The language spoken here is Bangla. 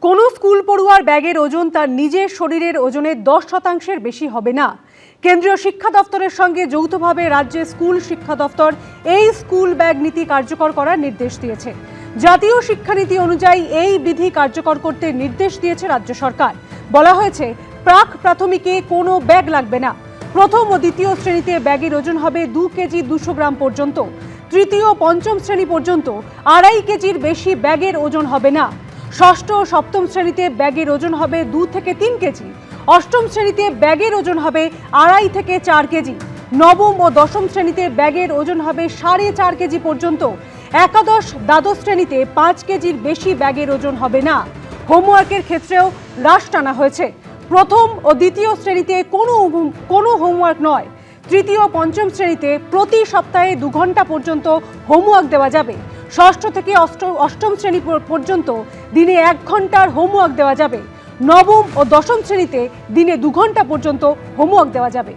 কোনো স্কুল পড়ুয়ার ব্যাগের ওজন তার নিজের শরীরের ওজনের 10% বেশি হবে না। কেন্দ্রীয় শিক্ষা দপ্তরের সঙ্গে যৌথভাবে রাজ্যের স্কুল শিক্ষা দপ্তর এই স্কুল ব্যাগ নীতি কার্যকর করার নির্দেশ দিয়েছে। জাতীয় শিক্ষানীতি অনুযায়ী এই বিধি কার্যকর করতে নির্দেশ দিয়েছে রাজ্য সরকার। বলা হয়েছে প্রাক প্রাথমিকে কোনো ব্যাগ লাগবে না। প্রথম ও দ্বিতীয় শ্রেণীতে ব্যাগের ওজন হবে 2 কেজি 200 গ্রাম পর্যন্ত। তৃতীয় ও পঞ্চম শ্রেণী পর্যন্ত 2.5 কেজির বেশি ব্যাগের ওজন হবে না। ষষ্ঠ ও সপ্তম শ্রেণীতে ব্যাগের ওজন হবে 2 থেকে 3 কেজি। অষ্টম শ্রেণীতে ব্যাগের ওজন হবে 2.5 থেকে 4 কেজি। নবম ও দশম শ্রেণীতে ব্যাগের ওজন হবে 4.5 কেজি পর্যন্ত। একাদশ দ্বাদশ শ্রেণীতে 5 কেজির বেশি ব্যাগের ওজন হবে না। হোমওয়ার্কের ক্ষেত্রেও হ্রাস টানা হয়েছে। প্রথম ও দ্বিতীয় শ্রেণীতে কোনো হোমওয়ার্ক নয়। তৃতীয় ও পঞ্চম শ্রেণীতে প্রতি সপ্তাহে 2 ঘন্টা পর্যন্ত হোমওয়ার্ক দেওয়া যাবে। ষষ্ঠ থেকে অষ্টম শ্রেণী পর্যন্ত দিনে 1 ঘন্টার হোমওয়ার্ক দেওয়া যাবে। নবম ও দশম শ্রেণীতে দিনে 2 ঘন্টা পর্যন্ত হোমওয়ার্ক দেওয়া যাবে।